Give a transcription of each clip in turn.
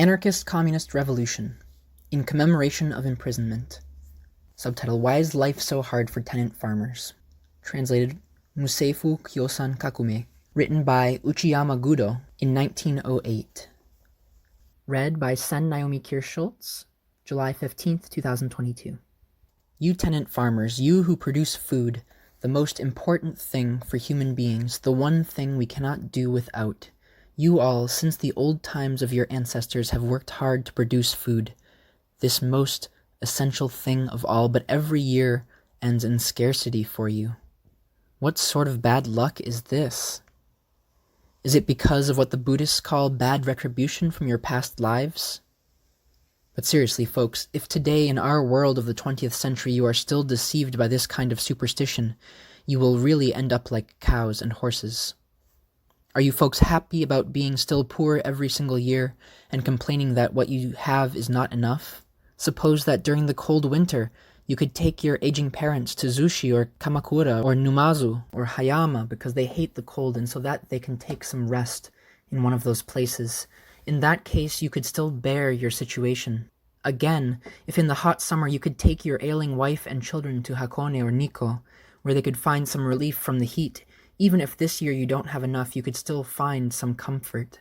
Anarchist Communist Revolution, in Commemoration of Imprisonment. Subtitle, Why is Life So Hard for Tenant Farmers? Translated, Museifu Kyosan Kakumei. Written by Uchiyama Gudō in 1908. Read by Naomi Kirst-Schultz, July 15th, 2022. You tenant farmers, you who produce food, the most important thing for human beings, the one thing we cannot do without. You all, since the old times of your ancestors, have worked hard to produce food, this most essential thing of all, but every year ends in scarcity for you. What sort of bad luck is this? Is it because of what the Buddhists call bad retribution from your past lives? But seriously, folks, if today in our world of the 20th century you are still deceived by this kind of superstition, you will really end up like cows and horses. Are you folks happy about being still poor every single year and complaining that what you have is not enough? Suppose that during the cold winter, you could take your aging parents to Zushi or Kamakura or Numazu or Hayama because they hate the cold and so that they can take some rest in one of those places. In that case, you could still bear your situation. Again, if in the hot summer you could take your ailing wife and children to Hakone or Nikko, where they could find some relief from the heat, even if this year you don't have enough, you could still find some comfort.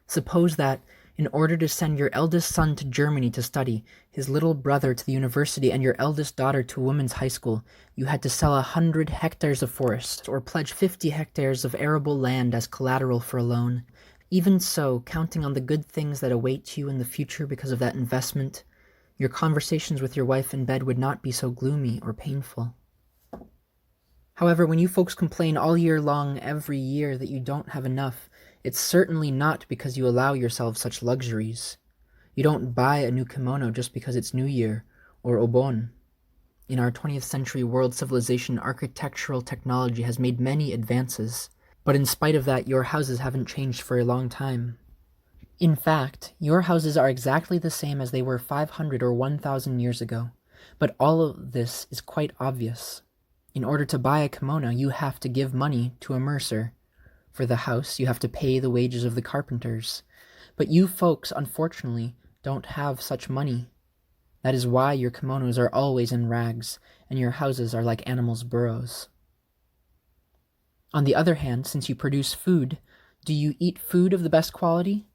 Suppose that, in order to send your eldest son to Germany to study, his little brother to the university, and your eldest daughter to a women's high school, you had to sell 100 hectares of forest, or pledge 50 hectares of arable land as collateral for a loan. Even so, counting on the good things that await you in the future because of that investment, your conversations with your wife in bed would not be so gloomy or painful. However, when you folks complain all year long, every year, that you don't have enough, it's certainly not because you allow yourselves such luxuries. You don't buy a new kimono just because it's New Year, or Obon. In our 20th century world civilization, architectural technology has made many advances, but in spite of that, your houses haven't changed for a long time. In fact, your houses are exactly the same as they were 500 or 1,000 years ago, but all of this is quite obvious. In order to buy a kimono, you have to give money to a mercer. For the house, you have to pay the wages of the carpenters. But you folks, unfortunately, don't have such money. That is why your kimonos are always in rags, and your houses are like animals' burrows. On the other hand, since you produce food, do you eat food of the best quality?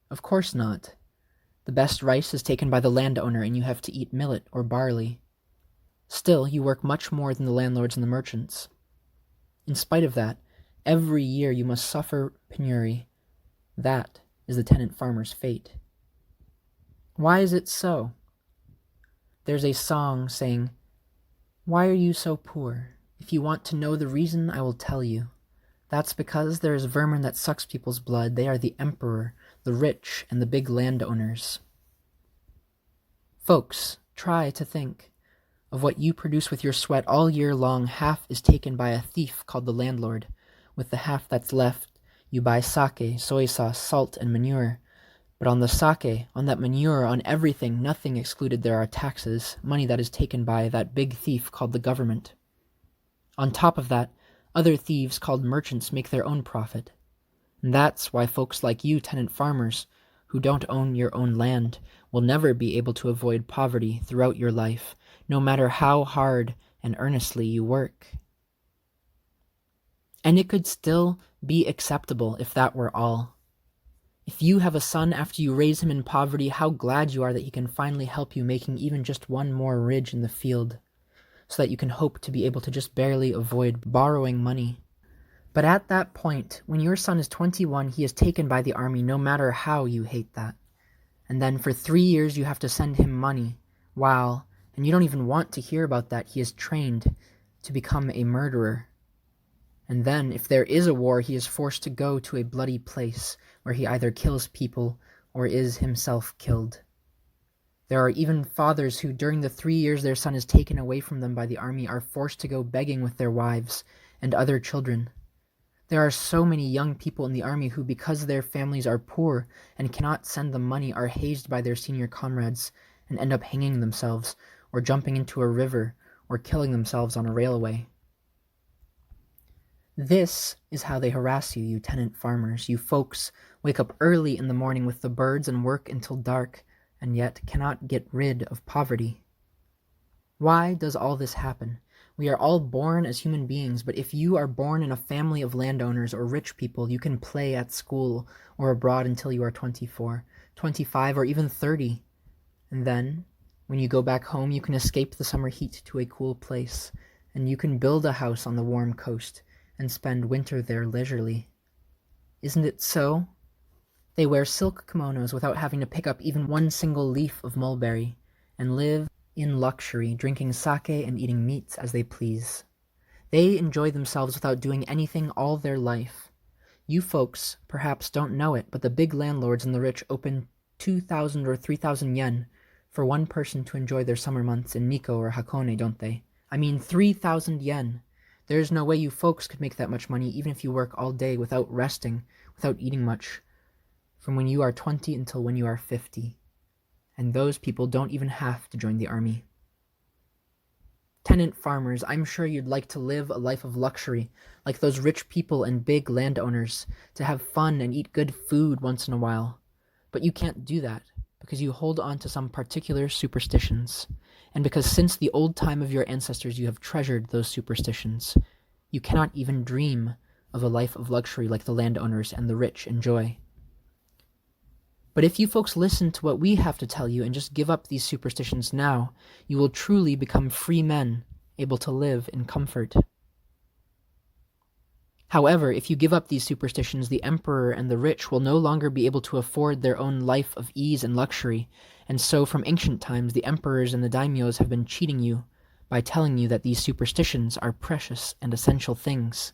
Of course not. The best rice is taken by the landowner, and you have to eat millet or barley. Still, you work much more than the landlords and the merchants. In spite of that, every year you must suffer penury. That is the tenant farmer's fate. Why is it so? There's a song saying, "Why are you so poor? If you want to know the reason, I will tell you. That's because there is vermin that sucks people's blood. They are the emperor, the rich, and the big landowners." Folks, try to think. Of what you produce with your sweat all year long, half is taken by a thief called the landlord. With the half that's left, you buy sake, soy sauce, salt, and manure. But on the sake, on that manure, on everything, nothing excluded, there are taxes, money that is taken by that big thief called the government. On top of that, other thieves called merchants make their own profit. And that's why folks like you, tenant farmers, who don't own your own land, will never be able to avoid poverty throughout your life, no matter how hard and earnestly you work. And it could still be acceptable if that were all. If you have a son after you raise him in poverty, how glad you are that he can finally help you making even just one more ridge in the field, so that you can hope to be able to just barely avoid borrowing money. But at that point, when your son is 21, he is taken by the army no matter how you hate that. And then for 3 years you have to send him money, while, and you don't even want to hear about that, he is trained to become a murderer. And then, if there is a war, he is forced to go to a bloody place where he either kills people or is himself killed. There are even fathers who, during the 3 years their son is taken away from them by the army, are forced to go begging with their wives and other children. There are so many young people in the army who, because their families are poor and cannot send them money, are hazed by their senior comrades and end up hanging themselves, or jumping into a river, or killing themselves on a railway. This is how they harass you, you tenant farmers. You folks wake up early in the morning with the birds and work until dark, and yet cannot get rid of poverty. Why does all this happen? We are all born as human beings, but if you are born in a family of landowners or rich people, you can play at school or abroad until you are 24, 25, or even 30. And then, when you go back home, you can escape the summer heat to a cool place, and you can build a house on the warm coast and spend winter there leisurely. Isn't it so? They wear silk kimonos without having to pick up even one single leaf of mulberry, and live in luxury, drinking sake and eating meats as they please. They enjoy themselves without doing anything all their life. You folks perhaps don't know it, but the big landlords and the rich open 2,000 or 3,000 yen for one person to enjoy their summer months in Nikko or Hakone, don't they? I mean 3,000 yen. There's no way you folks could make that much money even if you work all day without resting, without eating much, from when you are 20 until when you are 50. And those people don't even have to join the army. Tenant farmers, I'm sure you'd like to live a life of luxury, like those rich people and big landowners, to have fun and eat good food once in a while. But you can't do that, because you hold on to some particular superstitions, and because since the old time of your ancestors you have treasured those superstitions. You cannot even dream of a life of luxury like the landowners and the rich enjoy. But if you folks listen to what we have to tell you and just give up these superstitions now, you will truly become free men, able to live in comfort. However, if you give up these superstitions, the emperor and the rich will no longer be able to afford their own life of ease and luxury, and so from ancient times the emperors and the daimyos have been cheating you by telling you that these superstitions are precious and essential things.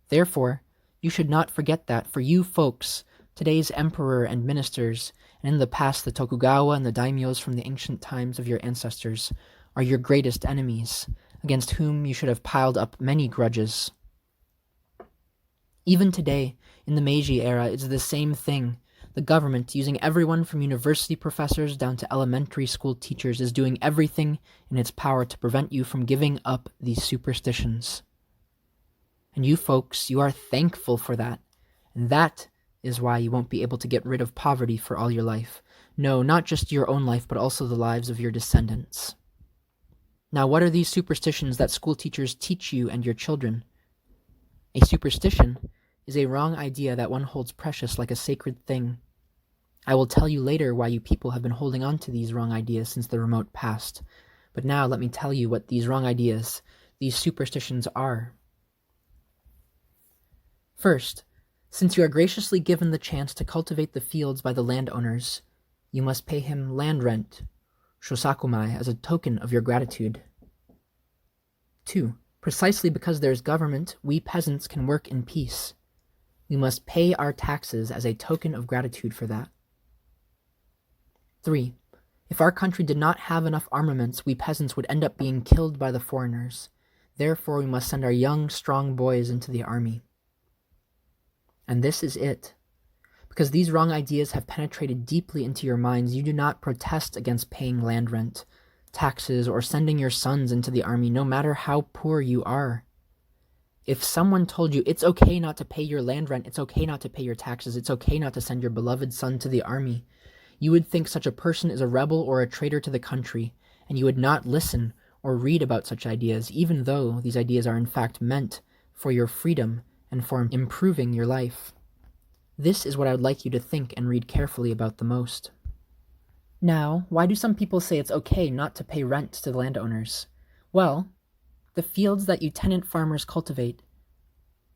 Therefore, you should not forget that for you folks, today's emperor and ministers, and in the past the Tokugawa and the daimyos from the ancient times of your ancestors, are your greatest enemies, against whom you should have piled up many grudges. Even today, in the Meiji era, it's the same thing. The government, using everyone from university professors down to elementary school teachers, is doing everything in its power to prevent you from giving up these superstitions. And you folks, you are thankful for that, and that is why you won't be able to get rid of poverty for all your life. No, not just your own life, but also the lives of your descendants. Now, what are these superstitions that school teachers teach you and your children? A superstition is a wrong idea that one holds precious like a sacred thing. I will tell you later why you people have been holding on to these wrong ideas since the remote past. But now let me tell you what these wrong ideas, these superstitions are. First, since you are graciously given the chance to cultivate the fields by the landowners, you must pay him land rent, shosakumai, as a token of your gratitude. 2. Precisely because there is government, we peasants can work in peace. We must pay our taxes as a token of gratitude for that. 3. If our country did not have enough armaments, we peasants would end up being killed by the foreigners. Therefore, we must send our young, strong boys into the army. And this is it. Because these wrong ideas have penetrated deeply into your minds, you do not protest against paying land rent, taxes, or sending your sons into the army, no matter how poor you are. If someone told you it's okay not to pay your land rent, it's okay not to pay your taxes, it's okay not to send your beloved son to the army, you would think such a person is a rebel or a traitor to the country, and you would not listen or read about such ideas, even though these ideas are in fact meant for your freedom and for improving your life. This is what I would like you to think and read carefully about the most. Now, why do some people say it's okay not to pay rent to the landowners? Well, the fields that you tenant farmers cultivate,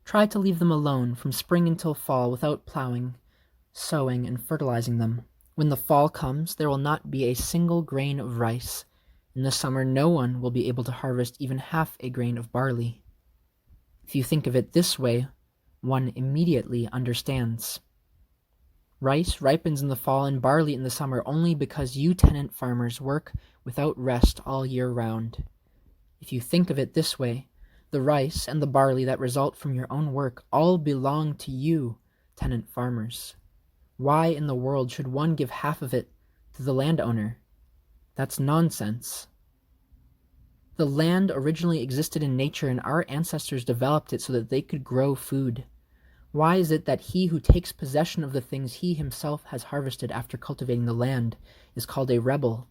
try to leave them alone from spring until fall without plowing, sowing, and fertilizing them. When the fall comes, there will not be a single grain of rice. In the summer, no one will be able to harvest even half a grain of barley. If you think of it this way, one immediately understands. Rice ripens in the fall and barley in the summer only because you tenant farmers work without rest all year round. If you think of it this way, the rice and the barley that result from your own work all belong to you, tenant farmers. Why in the world should one give half of it to the landowner? That's nonsense. The land originally existed in nature, and our ancestors developed it so that they could grow food. Why is it that he who takes possession of the things he himself has harvested after cultivating the land is called a rebel?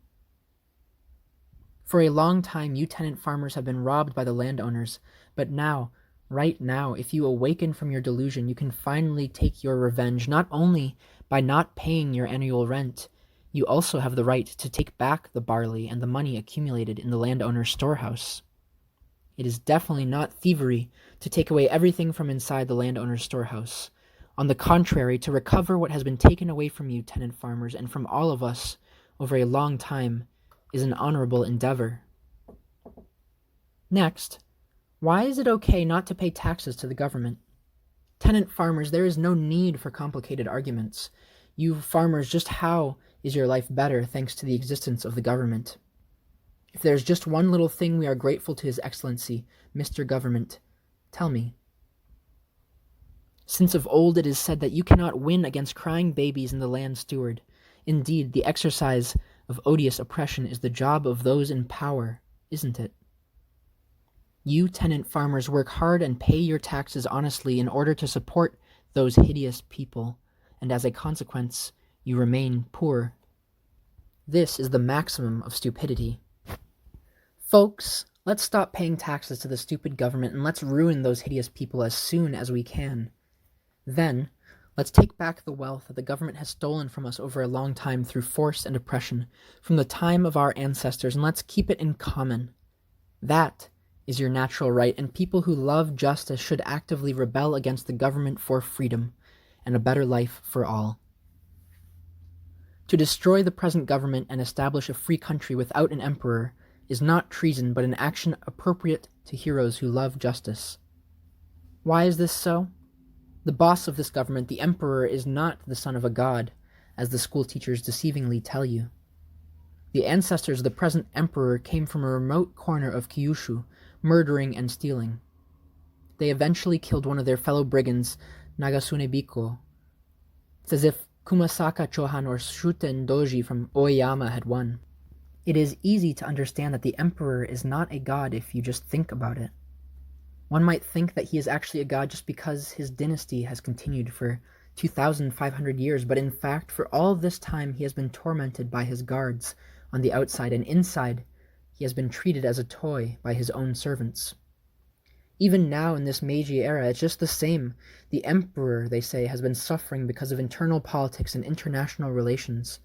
For a long time, you tenant farmers have been robbed by the landowners, but now, right now, if you awaken from your delusion, you can finally take your revenge, not only by not paying your annual rent, you also have the right to take back the barley and the money accumulated in the landowner's storehouse. It is definitely not thievery to take away everything from inside the landowner's storehouse. On the contrary, to recover what has been taken away from you, tenant farmers, and from all of us over a long time, is an honorable endeavor. Next, why is it okay not to pay taxes to the government? Tenant farmers, there is no need for complicated arguments. You farmers, just how is your life better thanks to the existence of the government? If there's just one little thing we are grateful to His Excellency, Mr. Government, tell me. Since of old it is said that you cannot win against crying babies and the land steward. Indeed, the exercise of odious oppression is the job of those in power, isn't it? You tenant farmers work hard and pay your taxes honestly in order to support those hideous people, and as a consequence, you remain poor. This is the maximum of stupidity. Folks, let's stop paying taxes to the stupid government and let's ruin those hideous people as soon as we can. Then, let's take back the wealth that the government has stolen from us over a long time through force and oppression, from the time of our ancestors, and let's keep it in common. That is your natural right, and people who love justice should actively rebel against the government for freedom and a better life for all. To destroy the present government and establish a free country without an emperor is not treason, but an action appropriate to heroes who love justice. Why is this so? The boss of this government, the emperor, is not the son of a god, as the school teachers deceivingly tell you. The ancestors of the present emperor came from a remote corner of Kyushu, murdering and stealing. They eventually killed one of their fellow brigands, Nagasune Biko. It's as if Kumasaka Chohan or Shuten Doji from Oiyama had won. It is easy to understand that the emperor is not a god if you just think about it. One might think that he is actually a god just because his dynasty has continued for 2,500 years, but in fact, for all this time he has been tormented by his guards on the outside, and inside he has been treated as a toy by his own servants. Even now in this Meiji era, it's just the same. The emperor, they say, has been suffering because of internal politics and international relations.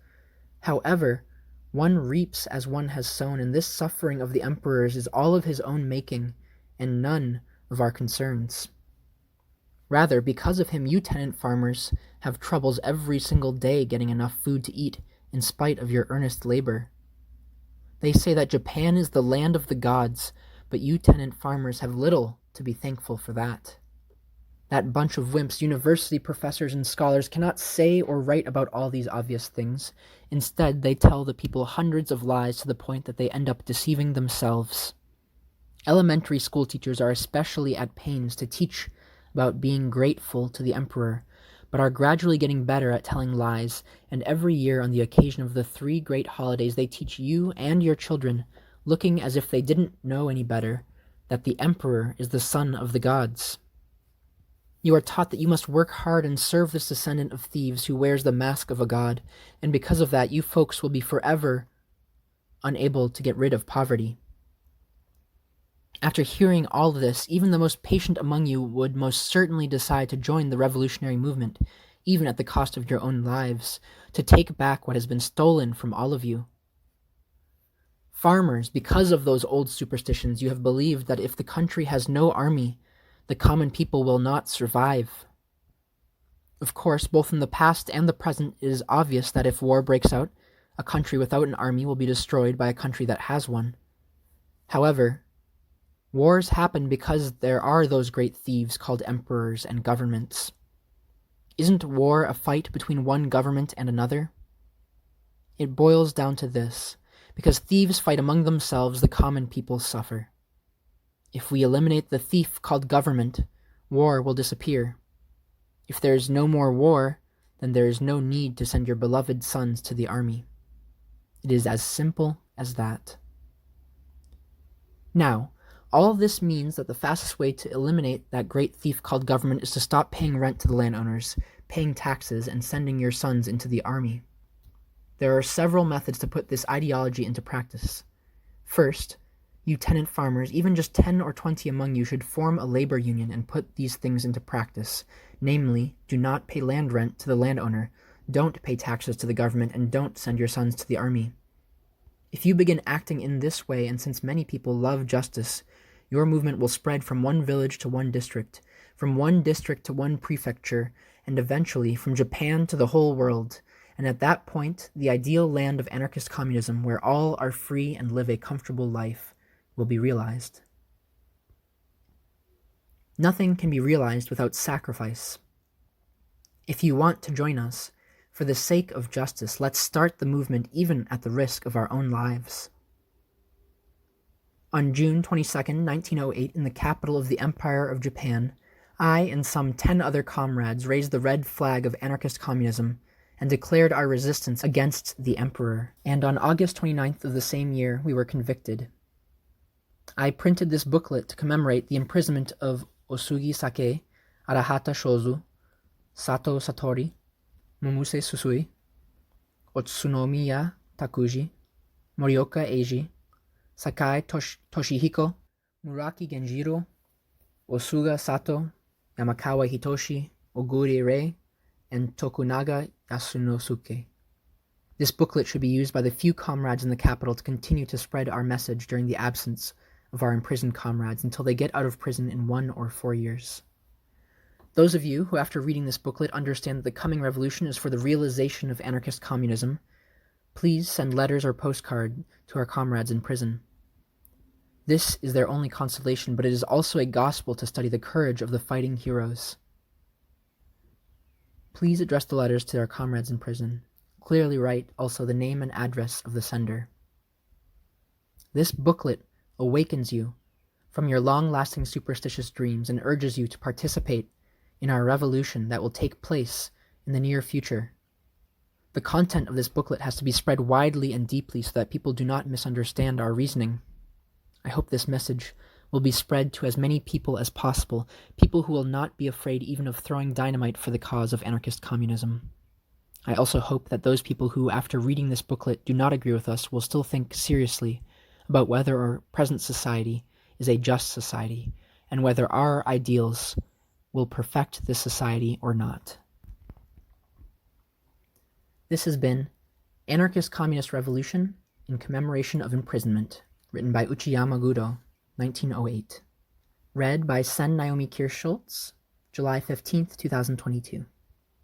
However, one reaps as one has sown, and this suffering of the emperors is all of his own making, and none of our concerns. Rather, because of him, you tenant farmers have troubles every single day getting enough food to eat, in spite of your earnest labor. They say that Japan is the land of the gods, but you tenant farmers have little to be thankful for that. That bunch of wimps, university professors and scholars, cannot say or write about all these obvious things. Instead, they tell the people hundreds of lies to the point that they end up deceiving themselves. Elementary school teachers are especially at pains to teach about being grateful to the emperor, but are gradually getting better at telling lies, and every year on the occasion of the 3 great holidays they teach you and your children, looking as if they didn't know any better, that the emperor is the son of the gods. You are taught that you must work hard and serve this descendant of thieves who wears the mask of a god, and because of that you folks will be forever unable to get rid of poverty. After hearing all of this, even the most patient among you would most certainly decide to join the revolutionary movement, even at the cost of your own lives, to take back what has been stolen from all of you. Farmers, because of those old superstitions, you have believed that if the country has no army, the common people will not survive. Of course, both in the past and the present, it is obvious that if war breaks out, a country without an army will be destroyed by a country that has one. However, wars happen because there are those great thieves called emperors and governments. Isn't war a fight between one government and another? It boils down to this. Because thieves fight among themselves, the common people suffer. If we eliminate the thief called government, war will disappear. If there is no more war, then there is no need to send your beloved sons to the army. It is as simple as that. Now, all of this means that the fastest way to eliminate that great thief called government is to stop paying rent to the landowners, paying taxes, and sending your sons into the army. There are several methods to put this ideology into practice. First, you tenant farmers, even just 10 or 20 among you, should form a labor union and put these things into practice. Namely, do not pay land rent to the landowner, don't pay taxes to the government, and don't send your sons to the army. If you begin acting in this way, and since many people love justice, your movement will spread from one village to one district, from one district to one prefecture, and eventually from Japan to the whole world. And at that point, the ideal land of anarchist communism, where all are free and live a comfortable life, will be realized. Nothing can be realized without sacrifice. If you want to join us, for the sake of justice, let's start the movement even at the risk of our own lives. On June 22, 1908, in the capital of the Empire of Japan, I and some 10 other comrades raised the red flag of anarchist communism and declared our resistance against the emperor. And on August 29th of the same year, we were convicted. I printed this booklet to commemorate the imprisonment of Osugi Sake, Arahata Shozu, Sato Satori, Momuse Susui, Otsunomiya Takuji, Morioka Eiji, Sakai Toshihiko, Muraki Genjiro, Osuga Sato, Yamakawa Hitoshi, Oguri Rei, and Tokunaga Yasunosuke. This booklet should be used by the few comrades in the capital to continue to spread our message during the absence of our imprisoned comrades until they get out of prison in 1 or 4 years. Those of you who, after reading this booklet, understand that the coming revolution is for the realization of anarchist communism, please send letters or postcard to our comrades in prison. This is their only consolation, but it is also a gospel to study the courage of the fighting heroes. Please address the letters to our comrades in prison. Clearly write also the name and address of the sender. This booklet awakens you from your long-lasting superstitious dreams and urges you to participate in our revolution that will take place in the near future. The content of this booklet has to be spread widely and deeply so that people do not misunderstand our reasoning. I hope this message will be spread to as many people as possible, people who will not be afraid even of throwing dynamite for the cause of anarchist communism. I also hope that those people who, after reading this booklet, do not agree with us will still think seriously about whether our present society is a just society, and whether our ideals will perfect this society or not. This has been Anarchist Communist Revolution in Commemoration of Imprisonment, written by Uchiyama Gudō, 1908. Read by Sen Naomi Kirst-Schultz, July 15th, 2022.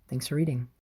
Thanks for reading.